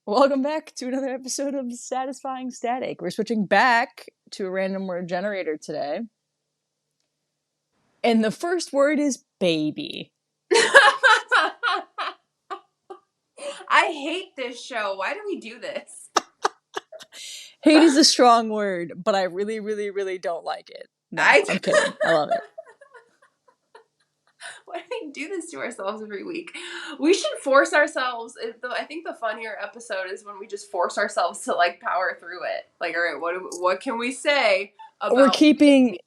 Welcome back to another episode of Satisfying Static. We're switching back to a random word generator today. And the first word is baby. I hate this show. Why do we do this? Hate is a strong word, but I really, really, really don't like it. No, I'm kidding. I love it. Why do we do this to ourselves every week? We should force ourselves. I think the funnier episode is when we just force ourselves to like power through it. Like, all right, what can we say about? We're keeping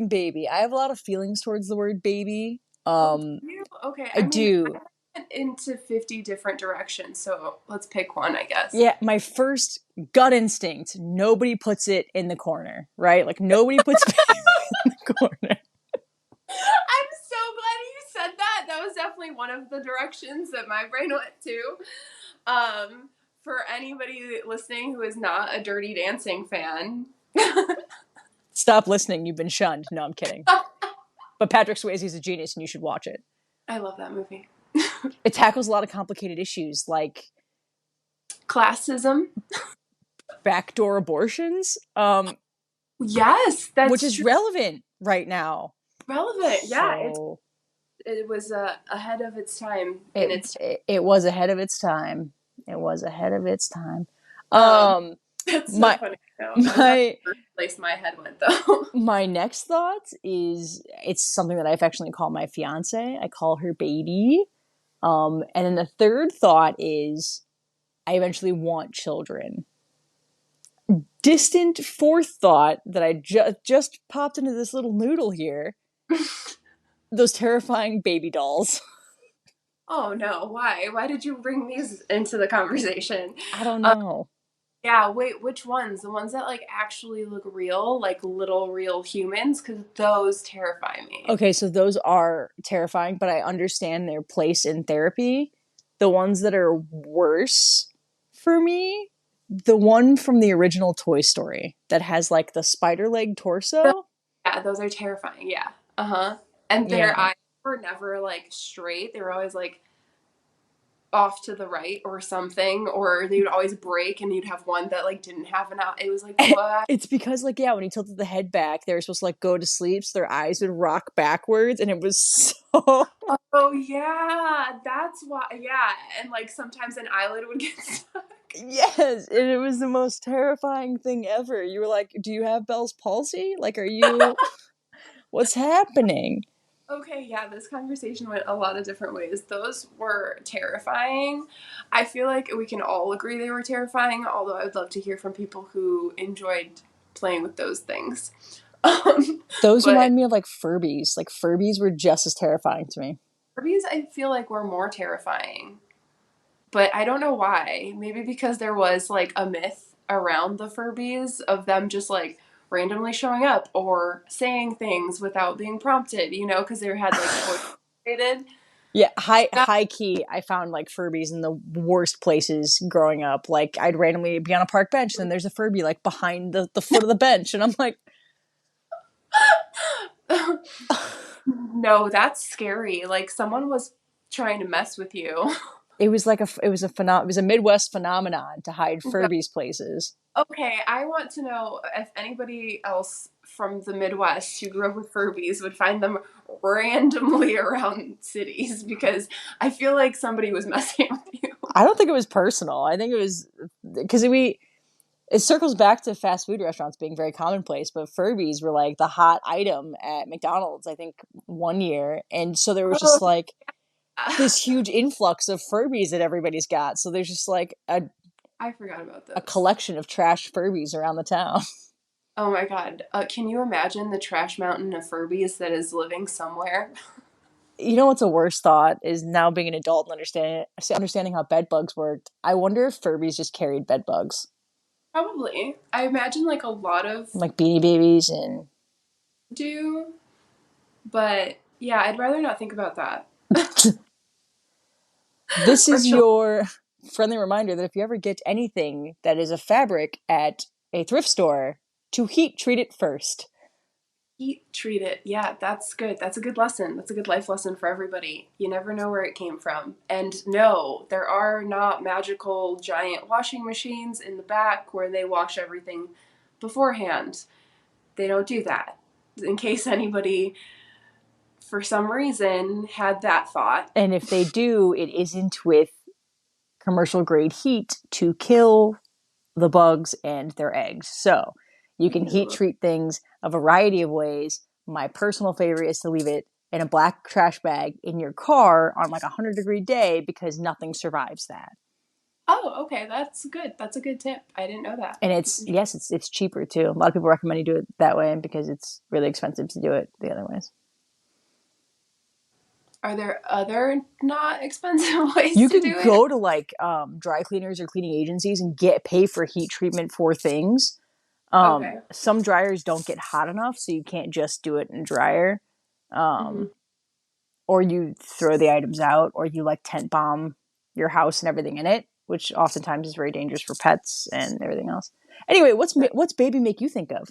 baby. I have a lot of feelings towards the word baby. Okay, I do. I went into 50 different directions, so let's pick one, I guess. Yeah, my first gut instinct, nobody puts it in the corner, right? Like, nobody puts baby in the corner. I'm so glad you said that. That was definitely one of the directions that my brain went to. For anybody listening who is not a Dirty Dancing fan. Stop listening. You've been shunned. No, I'm kidding. But Patrick Swayze is a genius and you should watch it. I love that movie. It tackles a lot of complicated issues like classism, backdoor abortions. Yes, which is relevant right now. Relevant, yeah. It was ahead of its time. It was ahead of its time. It was ahead of its time. That's so funny. That's place my head went though. My next thought is it's something that I affectionately call my fiance. I call her baby. And then the third thought is I eventually want children. Distant fourth thought that I just popped into this little noodle here. Those terrifying baby dolls. Oh no, why? Why did you bring these into the conversation? I don't know. Yeah, wait, which ones? The ones that like actually look real, like little real humans? Because those terrify me. Okay, so those are terrifying, but I understand their place in therapy. The ones that are worse for me, the one from the original Toy Story that has like the spider leg torso. Yeah, those are terrifying. Yeah. Uh-huh. And their eyes were never like straight. They were always like off to the right or something, or they would always break and you'd have one that like didn't have an eye. It was like, what? It's because like, yeah, when he tilted the head back, they were supposed to like go to sleep, so their eyes would rock backwards, and it was so... Oh yeah, that's why. Yeah, and like sometimes an eyelid would get stuck. Yes, and it was the most terrifying thing ever. You were like, do you have Bell's palsy? Like, are you... What's happening? Okay, yeah, this conversation went a lot of different ways. Those were terrifying. I feel like we can all agree they were terrifying, although I would love to hear from people who enjoyed playing with those things. Those remind me of like Furbies. Like Furbies were just as terrifying to me. Furbies, I feel like, were more terrifying. But I don't know why. Maybe because there was like a myth around the Furbies of them just like randomly showing up or saying things without being prompted, you know, because they had like voice created. Yeah, high key, I found like Furbies in the worst places growing up. Like I'd randomly be on a park bench and then there's a Furby like behind the foot of the bench and I'm like no, that's scary. Like someone was trying to mess with you. It was a Midwest phenomenon to hide Furbies places. Okay, I want to know if anybody else from the Midwest who grew up with Furbies would find them randomly around cities, because I feel like somebody was messing with you. I don't think it was personal. I think it was because it circles back to fast food restaurants being very commonplace, but Furbies were like the hot item at McDonald's, I think, one year. And so there was just like this huge influx of Furbies that everybody's got. So there's just like I forgot about this. A collection of trash Furbies around the town. Oh my god. Can you imagine the trash mountain of Furbies that is living somewhere? You know what's a worse thought is now being an adult and understanding how bed bugs worked. I wonder if Furbies just carried bed bugs. Probably. I imagine like a lot of... like Beanie Babies and... do. But yeah, I'd rather not think about that. This is your friendly reminder that if you ever get anything that is a fabric at a thrift store, to heat treat it first. Heat treat it. Yeah, that's good. That's a good lesson. That's a good life lesson for everybody. You never know where it came from. And no, there are not magical giant washing machines in the back where they wash everything beforehand. They don't do that. In case anybody, for some reason, had that thought. And if they do, it isn't with commercial grade heat to kill the bugs and their eggs. So you can heat Ew. treat things a variety of ways. My personal favorite is to leave it in a black trash bag in your car on like a 100-degree day because nothing survives that. Oh, okay. That's good. That's a good tip. I didn't know that. And it's cheaper too. A lot of people recommend you do it that way because it's really expensive to do it the other ways. Are there other not expensive ways You to could do it? go to like dry cleaners or cleaning agencies and get pay for heat treatment for things. Okay. Some dryers don't get hot enough, so you can't just do it in a dryer. Mm-hmm. Um, or you throw the items out, or you like tent bomb your house and everything in it, which oftentimes is very dangerous for pets and everything else. Anyway, Right. what's baby make you think of?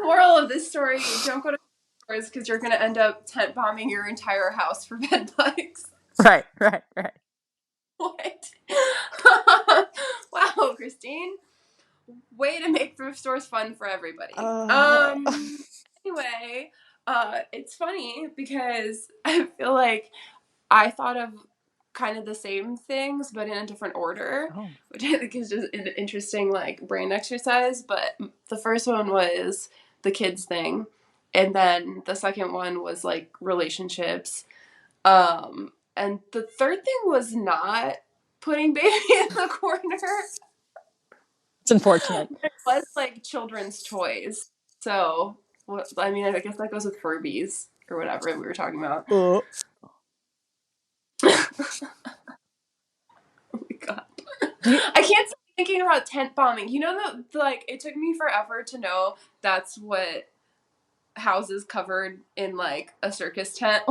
Moral of this story: don't go to stores because you're going to end up tent bombing your entire house for bed bugs. Right, right, right. What? Wow, Kristine. Way to make thrift stores fun for everybody. Uh, Anyway, it's funny because I feel like I thought of kind of the same things, but in a different order, oh, which I think is just an interesting like brain exercise. But the first one was the kids thing, and then the second one was like relationships, and the third thing was not putting baby in the corner. it's unfortunate. It was like children's toys. So, what, I mean, I guess that goes with Furbies or whatever we were talking about. Uh, Oh my god. do you, I can't stop thinking about tent bombing. You know that like it took me forever to know that's what houses covered in like a circus tent.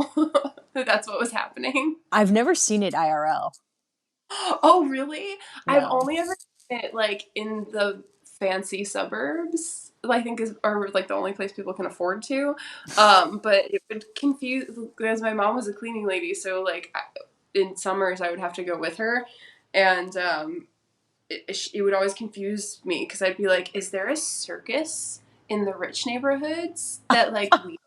That's what was happening. I've never seen it IRL. Oh, really? I've No. only ever seen it like in the fancy suburbs. I think is are like the only place people can afford to. But it would confuse because my mom was a cleaning lady, so like in summers I would have to go with her, and it would always confuse me because I'd be like, "Is there a circus in the rich neighborhoods that like we?"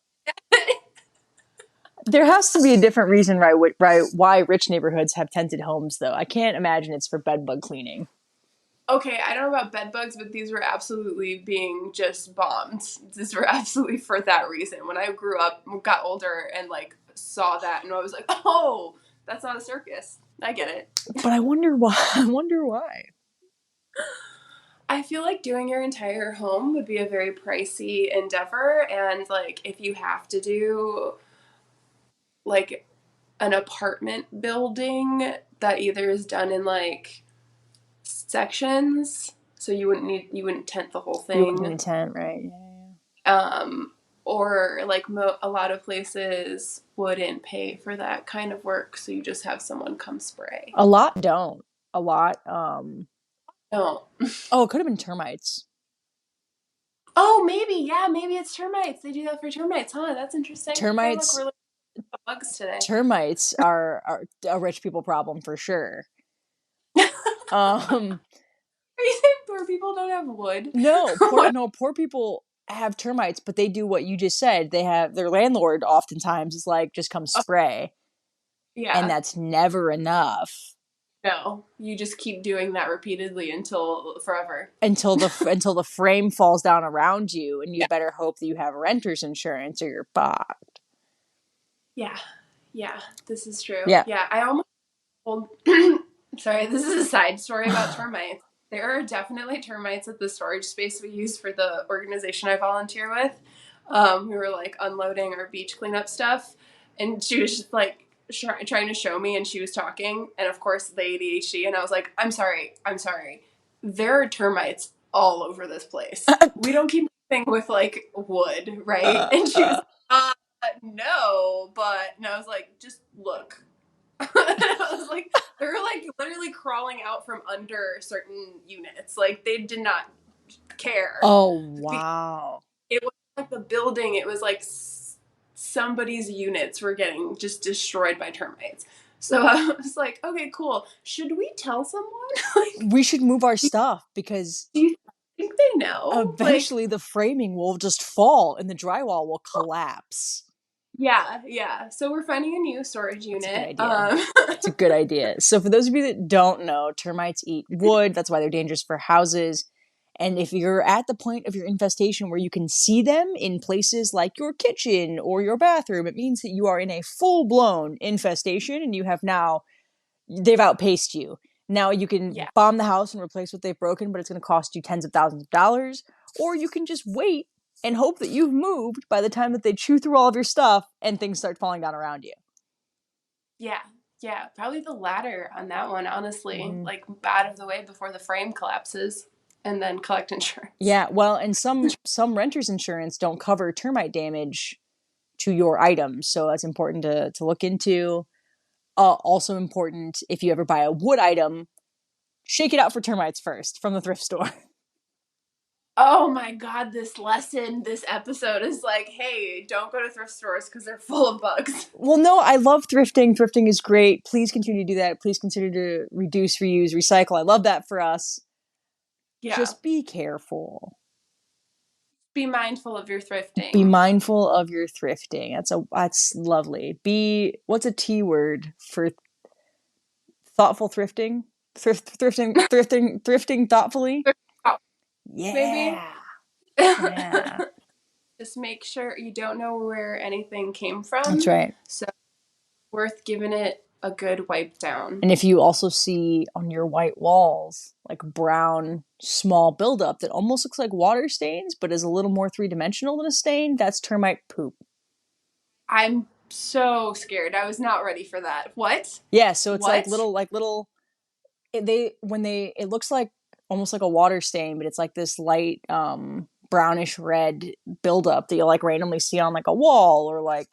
There has to be a different reason why rich neighborhoods have tented homes, though. I can't imagine it's for bed bug cleaning. Okay, I don't know about bed bugs, but these were absolutely being just bombed. These were absolutely for that reason. When I grew up, got older, and like saw that, and I was like, "Oh, that's not a circus." I get it. But I wonder why. I wonder why. I feel like doing your entire home would be a very pricey endeavor, and like if you have to do like an apartment building that either is done in like sections, so you wouldn't tent the whole You wouldn't need thing. a tent, right? Um, or like a lot of places wouldn't pay for that kind of work, so you just have someone come spray. A lot don't. A lot. No. Oh, it could have been termites. Oh, maybe, yeah, maybe it's termites. They do that for termites, huh? That's interesting. Okay, look, Termites. we're looking at bugs today. Termites are a rich people problem for sure. Um, Are you saying poor people don't have wood? no, What? poor people have termites, but they do what you just said. They have their landlord oftentimes is like, just come Oh, spray, and yeah. that's never enough No, you just keep doing that repeatedly until forever. until the frame falls down around you, and you Yeah. better hope that you have renter's insurance or you're fucked. Yeah. Yeah, this is true. Yeah. Yeah, I almost told sorry, this is a side story about termites. There are definitely termites at the storage space we use for the organization I volunteer with. We were like unloading our beach cleanup stuff, and she was just like trying to show me, and she was talking, and of course the ADHD, and I was like, I'm sorry. There are termites all over this place. We don't keep anything with like wood, right? And she was like, no, but, and I was like, just look. I was like, they're like literally crawling out from under certain units. Like they did not care. Oh, Because wow. it was like the building, it was like somebody's units were getting just destroyed by termites. So I was like, okay, cool. Should we tell someone? Like, We should move our stuff because do you think they know? Like, eventually the framing will just fall and the drywall will collapse. yeah, yeah. So we're finding a new storage That's a good unit. idea. It's a good idea. So, for those of you that don't know, termites eat wood. That's why they're dangerous for houses. And if you're at the point of your infestation where you can see them in places like your kitchen or your bathroom, it means that you are in a full blown infestation and you have now, they've outpaced you. Now you can Yeah, bomb the house and replace what they've broken, but it's going to cost you tens of thousands of dollars. Or you can just wait and hope that you've moved by the time that they chew through all of your stuff and things start falling down around you. yeah, yeah. Probably the latter on that one, honestly. Mm-hmm. Like, out of the way before the frame collapses and then collect insurance. Yeah, well, and some renters insurance don't cover termite damage to your items, so that's important to look into. Also important if you ever buy a wood item, shake it out for termites first from the thrift store. Oh my God, this lesson, this episode is like, hey, don't go to thrift stores because they're full of bugs. Well, no, I love thrifting. Thrifting is great. Please continue to do that. Please consider to reduce, reuse, recycle. I love that for us. Yeah. Just be careful. Be mindful of your Be thrifting. mindful of your thrifting. That's lovely. Be what's a T word for thoughtful thrifting? Thrifting thoughtfully. Maybe. Yeah. Yeah. Just make sure you don't know where anything came That's from. right. So, worth giving it a good wipe down. And if you also see on your white walls like brown small buildup that almost looks like water stains but is a little more three-dimensional than a stain, that's termite poop. I'm so scared. I was not ready for that. What? Yeah, so it's What? like little it looks like almost like a water stain, but it's like this light brownish red buildup that you'll like randomly see on like a wall or like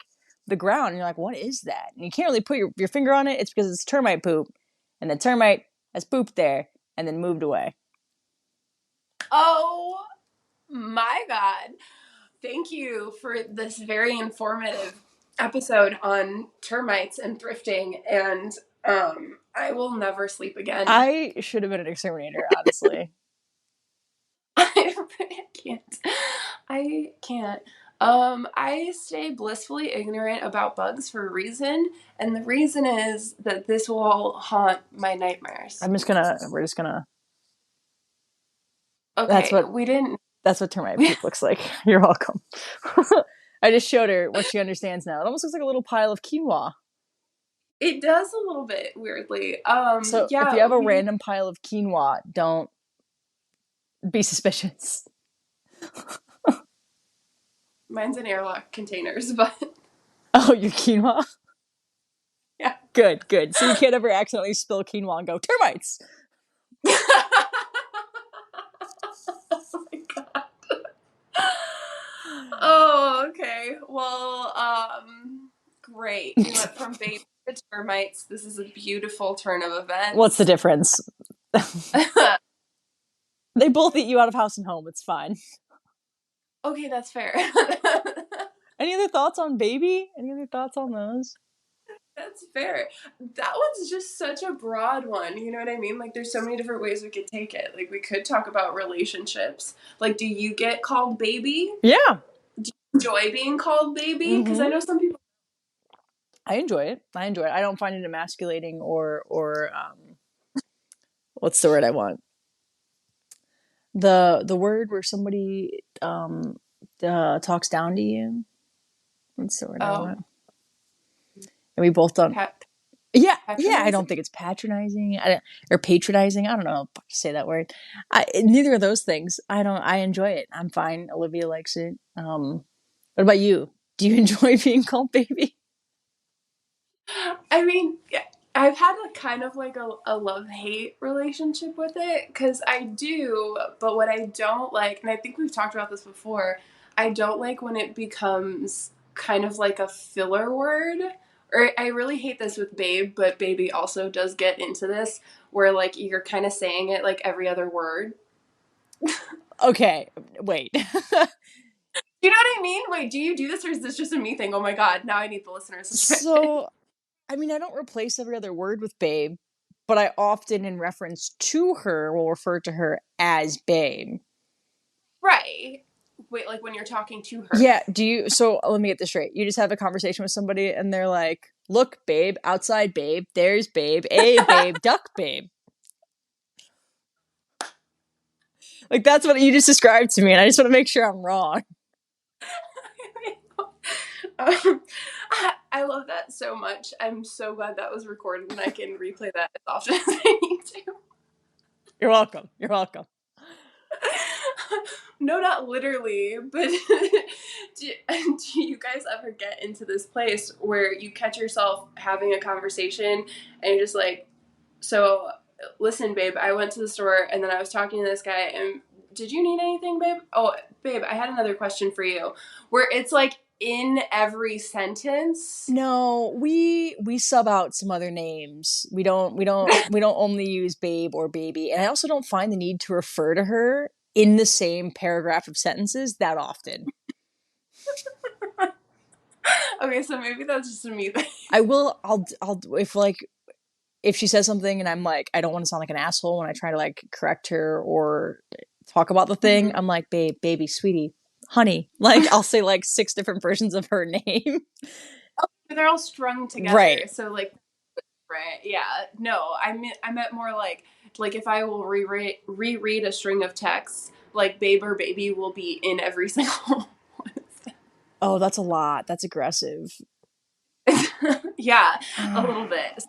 the ground, and you're like, what is that? And you can't really put your finger on it. It's because it's termite poop, and the termite has pooped there and then moved away. Oh my God. Thank you for this very informative episode on termites and thrifting. And I will never sleep again. I should have been an exterminator, honestly. I can't. I can't. I stay blissfully ignorant about bugs for a reason, and the reason is that this will all haunt my nightmares. We're just gonna that's Okay, what we didn't. that's what termite poop looks like. You're welcome. I just showed her what she understands now. It almost looks like a little pile of quinoa. It does a little bit weirdly. So if you Yeah, have a we didn't. random pile of quinoa, don't be suspicious. Mine's in airlock containers, but Oh, your quinoa? yeah. Good, good. So you can't ever accidentally spill quinoa and go, termites! Oh my God. Oh, okay. Well, great. We went from baby to termites. This is a beautiful turn of What's the events. difference? They both eat you out of house and home. It's fine. Okay, that's fair. Any other thoughts on baby? Any other thoughts on those? That's fair. That one's just such a broad one. You know what I mean? Like, there's so many different ways we could take it. Like, we could talk about relationships. Like, do you get called baby? Yeah. Do you enjoy being called baby? Because I Mm-hmm. know some people. I enjoy it. I don't find it emasculating or what's the word I want? The word where somebody talks down to you. What's the word I Oh, want? And we both don't. pat- Yeah, yeah. I don't patronizing? think it's patronizing or patronizing. I don't know how to say that word. Neither of those things. I don't. I enjoy it. I'm fine. Olivia likes it. What about you? Do you enjoy being called baby? I mean, yeah, I've had a kind of like a love hate relationship with it because I do, but what I don't like, and I think we've talked about this before, I don't like when it becomes kind of like a filler word. Or I really hate this with babe, but baby also does get into this where like you're kind of saying it like every other word. Okay, wait. You know what I mean? Wait, do you do this or is this just a me thing? Oh my god, now I need the listeners to chime in. So, I mean, I don't replace every other word with babe, but I often, in reference to her, will refer to her as babe. Right. Wait, like when you're talking to her. Yeah, do you? So let me get this straight. You just have a conversation with somebody and they're like, look, babe, outside, babe, there's babe, hey, babe, duck, babe. Like, that's what you just described to me, and I just want to make sure I'm wrong. um, I love that so much. I'm so glad that was recorded and I can replay that as often as I need to. You're welcome. You're welcome. No, not literally, but do you guys ever get into this place where you catch yourself having a conversation and you're just like, so listen, babe, I went to the store and then I was talking to this guy and did you need anything, babe? Oh, babe, I had another question for you. Where it's like in every sentence. No, we sub out some other names. We don't only use babe or baby. And I also don't find the need to refer to her in the same paragraph of sentences that often. Okay, so maybe that's just a me thing. I will I'll if like if she says something and I'm like I don't want to sound like an asshole when I try to like correct her or talk about the thing, I'm like, babe, baby, sweetie, honey. Like I'll say like six different versions of her name. They're all strung together. Right. So like, right, yeah. No, I meant more like if I will reread a string of texts, like babe or baby will be in every single one of them. Oh, that's a lot. That's aggressive. Yeah, a little bit.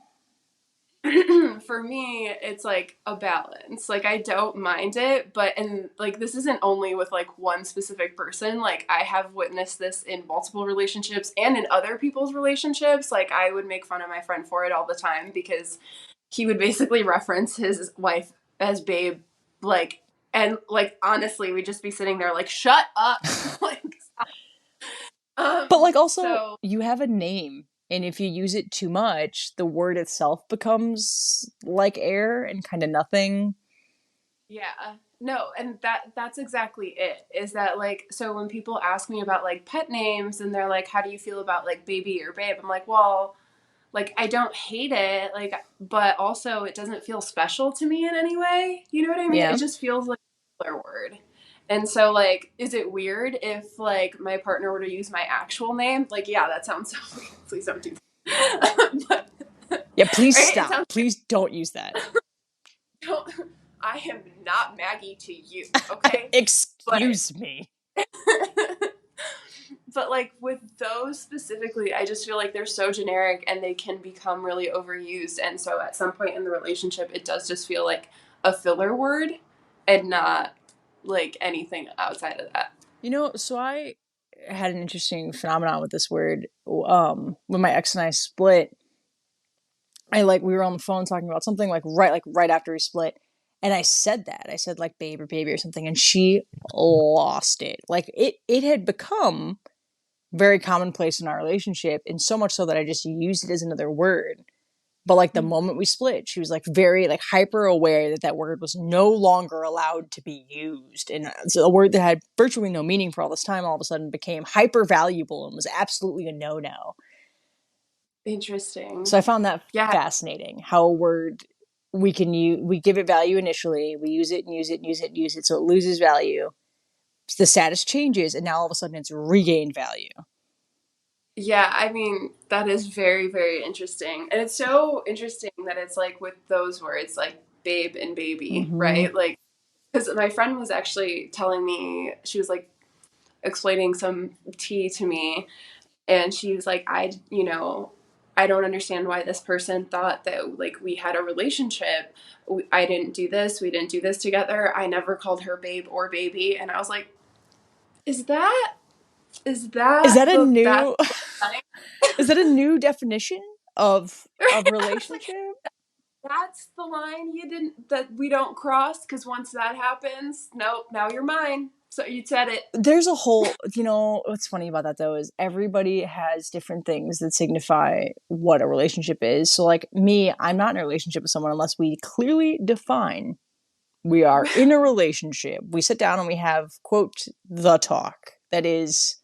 For me, it's like a balance. Like I don't mind it, but and like this isn't only with like one specific person. Like I have witnessed this in multiple relationships and in other people's relationships. Like I would make fun of my friend for it all the time because he would basically reference his wife as babe, like, and like honestly, we'd just be sitting there like, shut up. Like But like also so you have a name and if you use it too much, the word itself becomes like air and kind of nothing. yeah. No, and that's exactly it. Is that like so when people ask me about like pet names and they're like, how do you feel about like baby or babe? I'm like, well, like I don't hate it, like but also it doesn't feel special to me in any way. You know what I mean? It Yeah. just feels like a filler word. And so like is it weird if like my partner were to use my actual name? Like yeah, that sounds so weird. Please don't do that. But, Yeah, please right? It stop. sounds Please don't use that. don't, I am not Maggie to you, okay? But Excuse me. but like with those specifically, I just feel like they're so generic and they can become really overused. And so at some point in the relationship, it does just feel like a filler word and not like anything outside of that. So I had an interesting phenomenon with this word. When my ex and I split, we were on the phone talking about something like right after we split, and I said that. I said like babe or baby or something, and she lost it. Like it had become very commonplace in our relationship, and so much so that I just used it as another word. But like the moment we split, she was like very like hyper aware that that word was no longer allowed to be used, and so a word that had virtually no meaning for all this time all of a sudden became hyper valuable and was absolutely a no no. Interesting. So I found that Yeah. fascinating. How a word we give it value initially, we use it and use it and use it and use it, so it loses value. The status changes, and now all of a sudden it's regained value. Yeah, I mean, that is very, very interesting. And it's so interesting that it's like with those words, like babe and baby, Mm-hmm. right? Like, because my friend was actually telling me, she was like explaining some tea to me, and she was like, I don't understand why this person thought that like we had a relationship. I didn't do this. We didn't do this together. I never called her babe or baby. And I was like, is that is Is that that a the that's new the setting? is that a new definition of I was like, relationship? that's the line you didn't that we don't cross because once that happens, nope, now you're mine. So you said it. There's a whole, what's funny about that though is everybody has different things that signify what a relationship is. So like me, I'm not in a relationship with someone unless we clearly define We are in a relationship. We sit down and we have, quote, the talk. That is,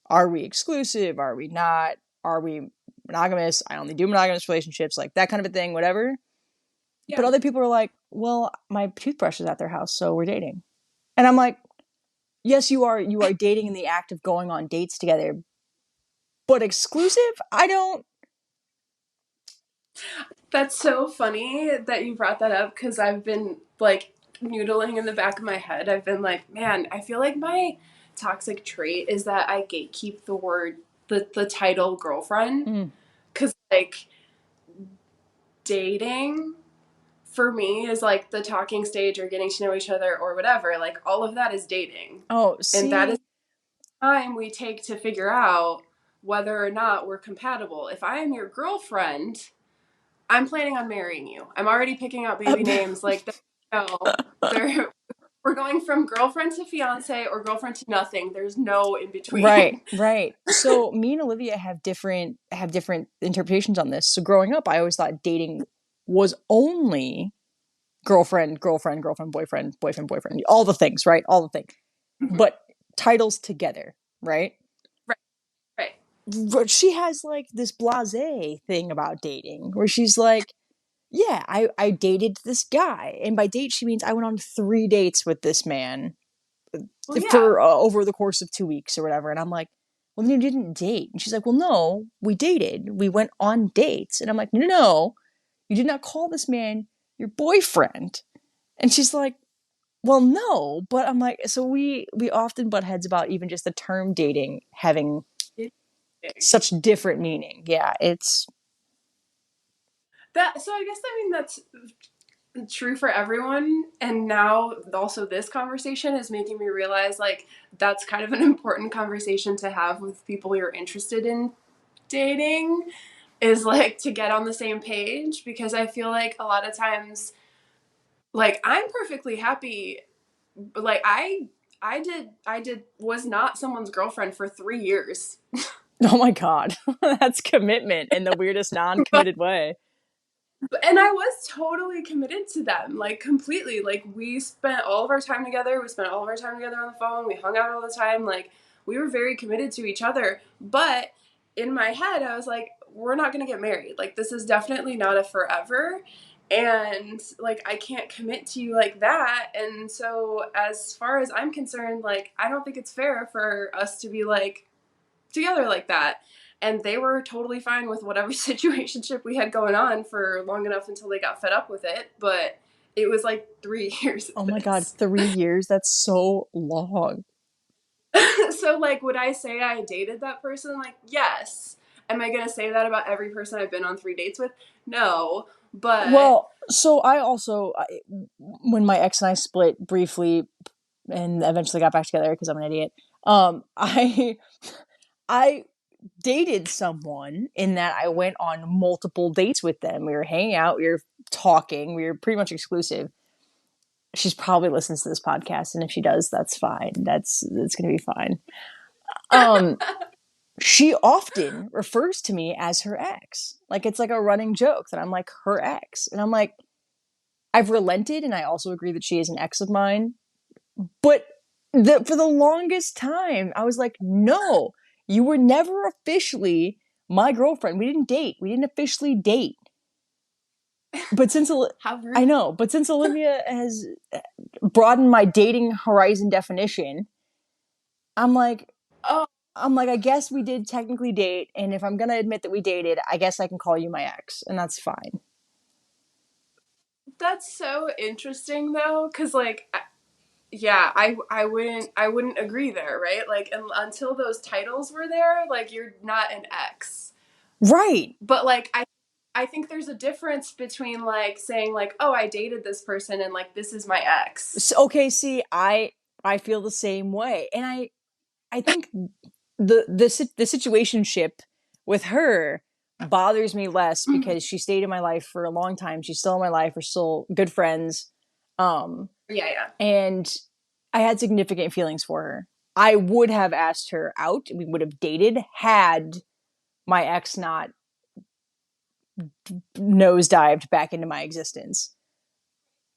are we exclusive? Are we not? Are we monogamous? I only do monogamous relationships, like that kind of a thing, whatever. But Yeah. other people are like, well, my toothbrush is at their house, so we're dating. And I'm like, yes, you are. You are dating in the act of going on dates together. But exclusive? I don't. That's so funny that you brought that up because I've been like noodling in the back of my head. I've been like, man, I feel like my toxic trait is that I gatekeep the word, the title girlfriend. Mm. Because like dating for me is like the talking stage or getting to know each other or whatever. Like all of that is dating. Oh, And that is see. time we take to figure out whether or not we're compatible. If I am your girlfriend, I'm planning on marrying you. I'm already picking out baby names. Like, no, they're, we're going from girlfriend to fiance or girlfriend to nothing. There's no in Right, between. right. So me and Olivia have different interpretations on this. So growing up, I always thought dating was only girlfriend, girlfriend, girlfriend, boyfriend, boyfriend, boyfriend, all the things, right? All the things. But titles together, right? Right, right. But she has like this blasé thing about dating where she's like, yeah, I dated this guy. And by date, she means I went on 3 dates with this man Well, yeah. for over the course of 2 weeks or whatever. And I'm like, well, then you didn't date. And she's like, well, no, we dated. We went on dates. And I'm like, no, no, you did not call this man your boyfriend. And she's like, well, no, but I'm like, so we often butt heads about even just the term dating having such different meaning. Yeah, it's That, so I guess, I mean, that's true for everyone. And now also this conversation is making me realize like that's kind of an important conversation to have with people you're interested in dating, is like to get on the same page, because I feel like a lot of times like I'm perfectly happy, like I did was not someone's girlfriend for 3 years. oh my god, that's commitment in the weirdest But non-committed way. and I was totally committed to them, like completely. Like we spent all of our time together. We spent all of our time together on the phone. We hung out all the time. Like we were very committed to each other. But in my head, I was like, we're not going to get married. Like this is definitely not a forever. And like I can't commit to you like that. And so as far as I'm concerned, like I don't think it's fair for us to be like together like that. And they were totally fine with whatever situationship we had going on for long enough until they got fed up with it. But it was like 3 years Oh of my god, this. 3 years? That's so long. So, like, would I say I dated that person? Like, yes. Am I going to say that about every person I've been on 3 dates with? No. But, Well, so when my ex and I split briefly and eventually got back together because I'm an idiot. I I dated someone in that I went on multiple dates with them. We were hanging out, we were talking, we were pretty much exclusive. She's probably listens to this podcast, and if she does, that's fine. That's gonna be fine. Um, she often refers to me as her ex. Like it's like a running joke that I'm like her ex. And I'm like, I've relented and I also agree that she is an ex of mine. But for the longest time, I was like, no, you were never officially my girlfriend. We didn't date. We didn't officially date. But how I rude. know, but since Olivia has broadened my dating horizon definition, I'm like, Oh, I guess we did technically date, and if I'm gonna admit that we dated, I guess I can call you my ex, and that's fine. that's so interesting though. Cause, like, yeah, I wouldn't agree there, right? Like, until those titles were there, like, you're not an ex. Right. But like I think there's a difference between like saying like, oh, I dated this person and like this is my ex. So, okay, see, I feel the same way, and I think the situationship with her bothers me less Mhm. because she stayed in my life for a long time. She's still in my life. We're still good friends. Um, Yeah, yeah. and I had significant feelings for her. I would have asked her out. We would have dated had my ex not nosedived back into my existence.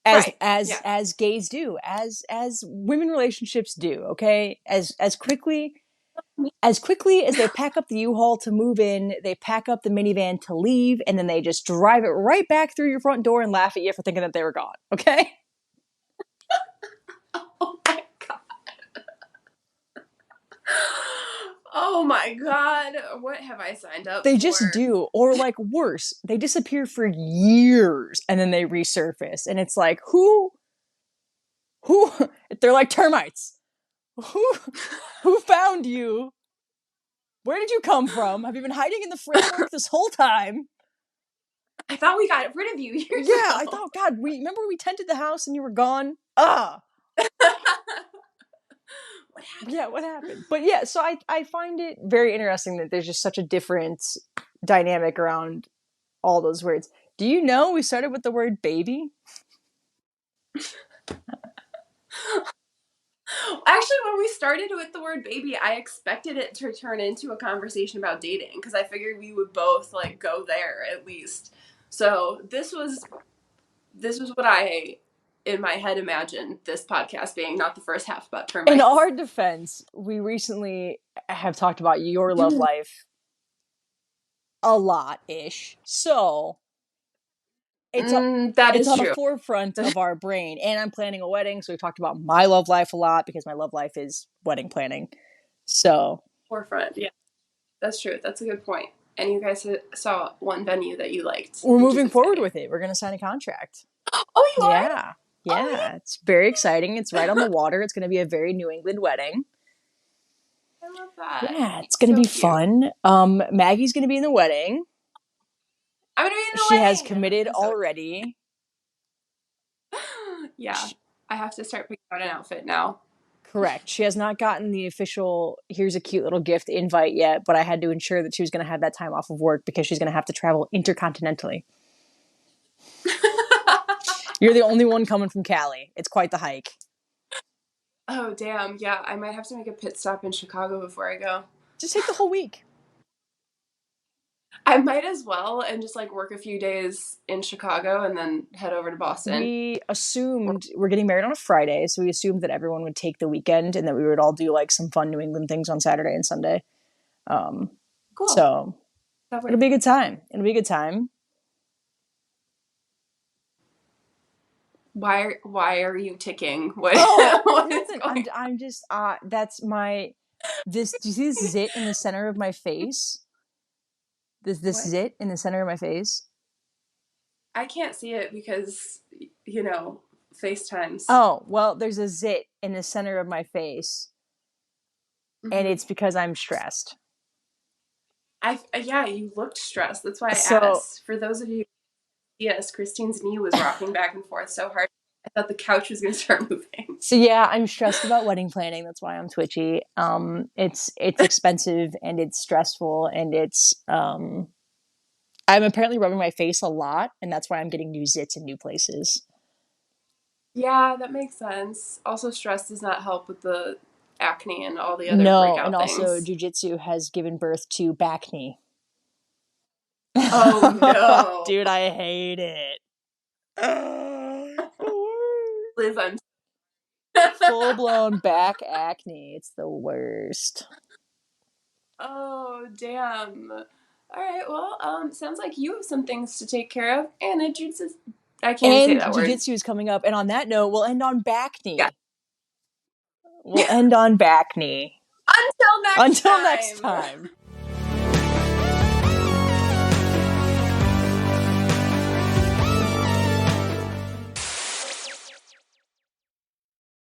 as Right. as Yeah. as gays do, as women relationships do. Okay, as quickly as they pack up the U-Haul to move in, they pack up the minivan to leave, and then they just drive it right back through your front door and laugh at you for thinking that they were gone. Okay. Oh my god. Oh my god. What have I signed up They just for? do. Or like worse, they disappear for years and then they resurface. And it's like, who they're like termites. Who who found you? Where did you come from? Have you been hiding in the framework this whole time? I thought we got rid of you years Yeah, I ago. thought, God, we remember we tented the house and you were gone. Ah, What yeah, happened? what happened? But yeah, so I find it very interesting that there's just such a different dynamic around all those words. Do you know we started with the word baby? Actually, when we started with the word baby, I expected it to turn into a conversation about dating because I figured we would both like go there at least. So this was what I in my head imagined this podcast being, not the first half about In termites. our defense, we recently have talked about your love life a lot ish. So it's a, That it's is on the true. forefront of our brain. And I'm planning a wedding, so we've talked about my love life a lot because my love life is wedding planning. So Forefront. Yeah, that's true. That's a good point. And you guys saw one venue that you liked, we're which is moving forward exciting. with it. We're gonna sign a contract. Oh, you are? Yeah. Oh, Yeah. It's very exciting. It's right on the water. It's gonna be a very New England wedding. yeah. I love that. Yeah, it's gonna So be cute. fun. Maggie's gonna be in the wedding. I'm gonna be in She has the wedding. committed I'm so already. yeah. I have to start picking out an outfit now. Correct. She has not gotten the official here's a cute little gift invite yet, but I had to ensure that she was going to have that time off of work because she's going to have to travel intercontinentally. You're the only one coming from Cali. It's quite the hike. Oh damn, yeah. I might have to make a pit stop in Chicago before I go. Just take the whole week. I might as well and just like work a few days in Chicago and then head over to Boston. We assumed we're getting married on a Friday, so we assumed that everyone would take the weekend and that we would all do like some fun New England things on Saturday and Sunday. Um, Cool. so That it'll works. be a good time. It'll be a good time. Why are you ticking? What Oh, what is nothing. I'm going I'm just that's my this. Do you see this zit in the center of my face? This what? zit in the center of my face. I can't see it because you know, FaceTimes. Oh, well, there's a zit in the center of my face, and Mm-hmm. it's because I'm stressed. I yeah, you looked stressed. That's why I So, asked. For those of you who see us, Christine's knee was rocking back and forth so hard. I thought the couch was going to start moving. so yeah, I'm stressed about wedding planning. That's why I'm twitchy. It's expensive and it's stressful and I'm apparently rubbing my face a lot, and that's why I'm getting new zits in new places. Yeah, that makes sense. Also, stress does not help with the acne and all the other No, and breakout also things. jujitsu has given birth to bacne. Oh no. Dude, I hate it. Liz, I'm Full blown back acne. It's the worst. Oh, damn. All right, well, sounds like you have some things to take care of. And it juices. I can't say And that word. jujitsu is coming up. And on that note, we'll end on Yeah. bacne. We'll end on bacne. Until next Until next time. time.